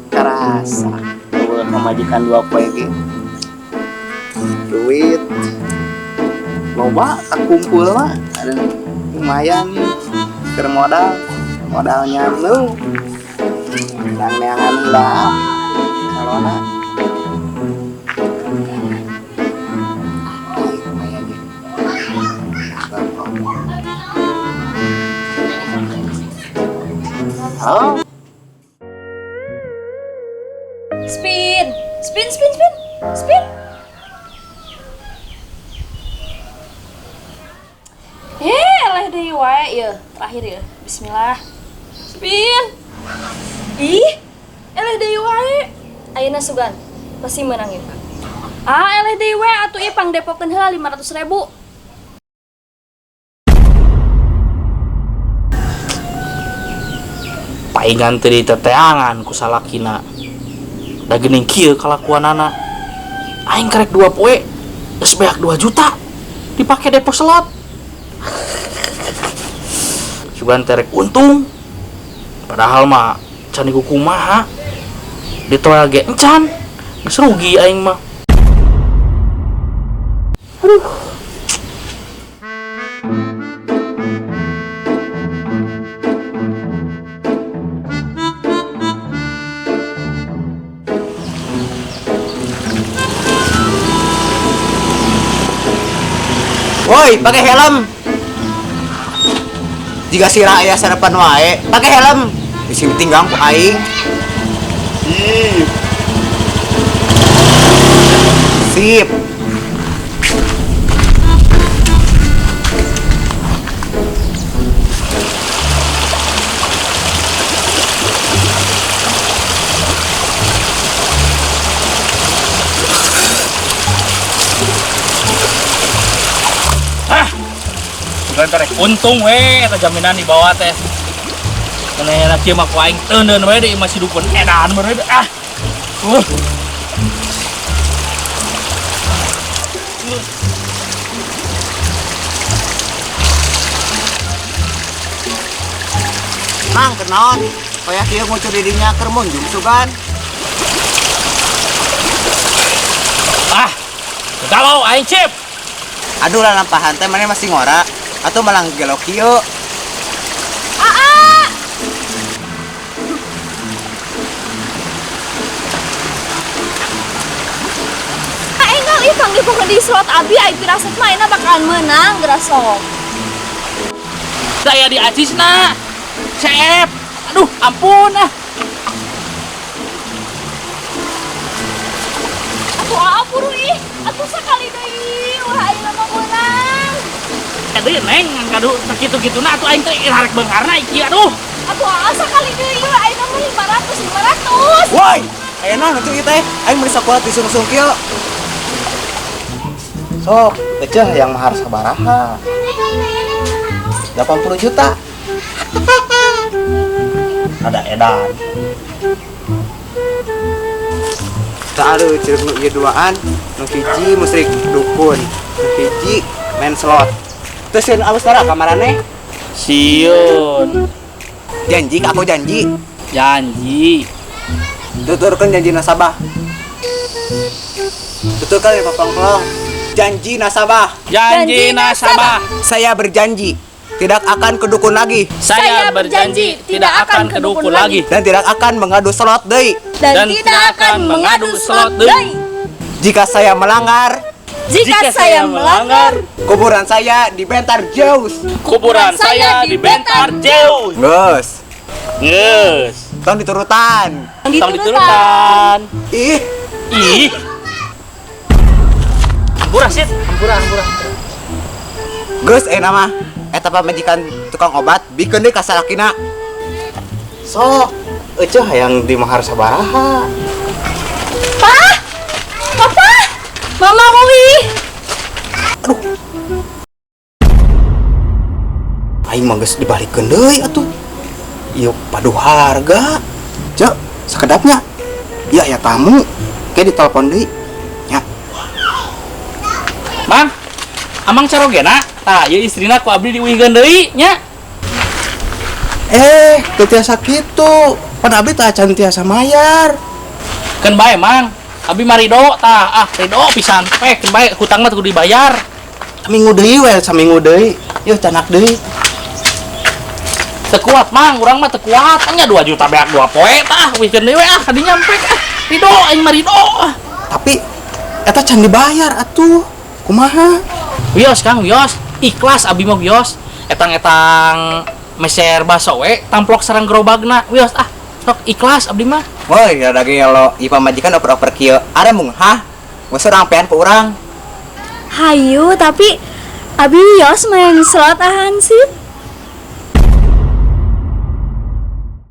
Karasa buat memajikan dua poe ge duit loba kumpul mah ada lumayan keur modalnya lu yang neangan lah kalona halo Spin, spin, spin, spin, spin. Eleh deui wae ieu, terakhir ya. Bismillah. Spin. Ih, eleh deui wae. Ayeuna sugan, pasti menang ieu. Eleh deui wae atuh ieu pangdepokeun heula 500.000. Paingan teu diteteangan ku salakina. Da geuning kieu kalakuanana. Aing karek 2 poe geus beak 2 juta dipake depo slot. Sugan terek untung. Padahal mah can iku kumaha. Ditoel ge encan. Geus rugi aing mah. Aduh. woi pakai helm jika sira aya sarapan wae pakai helm di sini tinggang ku aing sip Terek untung we eta jaminan di bawah teh. Kenehna kieu mah ku aing teuneun we deui masih dukeun edan meureun ah. Mang kenaon kaya kieu ngucur dirinya keur munjung sugan Galau aing cip. aduh lah lampahan teh mana masih ngora atau malah gelok kieu Enggal ih pangdipokeun di slot abi ai pirasat mah ayeuna bakalan meunang geura sok. Saya di acisna. Cep. Aduh, ampun ah. Atuh buru ih, atuh sakali deui wah ayeuna mah meunang. Aduh neng kadu sakitu-kituna atuh aing teh harek beungarna iki aduh. Atuh sakali deui wah ayeuna mah 500. woi ayeuna nanti ieu teh aing meuli sakuat disungsung kieu sok eceh yang mahar sabaraha 80 juta ada edan tak ada cerita nu ieu duaan nu hiji musrik dukun nu hiji main slot terus yang alus tara kamarane Siun. janji aku janji Janji. tuturkan janji nasabah tuturkan ya papang janji nasabah Janji nasabah. saya berjanji tidak akan ke dukun lagi Saya berjanji tidak akan ke dukun lagi dan tidak akan mengadu slot deui Dan tidak akan mengadu slot deui. jika saya melanggar Jika saya melanggar, kuburan saya dibentar jauh kuburan saya dibentar jauh. geus tong diturutan Tong diturutan. ih Ih. Hampura sit, hampura. geus nama eta pamajikan tukang obat bikeun deui ka salakina sok eceh hayang di mahar sabaraha Papa, Mama Uli. aing mah geus dibalikeun deui atuh ieu padu harga cek sakedapnya ya tamu kayak ditelepon deui ya. Mang, amang carogena tah ieu istrina ku abdi diuihkeun deui nya. Teu tiasa kitu pan abdi tah can tiasa mayar. Keun bae mang, abi marido tah rido pisan pek keun bae hutangna kudu dibayar. Minggu deui we saminggu deui yeuh canak deui. Tekuat mang, urang mah tekuat nya 2 juta beak 2 poe tah uihkeun deui we kadi nyampe rido aing marido. Tapi eta can dibayar atuh kumaha. Wios Kang, wios ikhlas abi mah wios etang-etang meser baso we tamplok sareng gerobagna wios sok ikhlas abdi mah. Woi, ya lagi kalau ipa majikan oper-oper kieu. Ada mung hah? Geus urang pean ku urang. Hayu, tapi abi wios main slot ahan sih.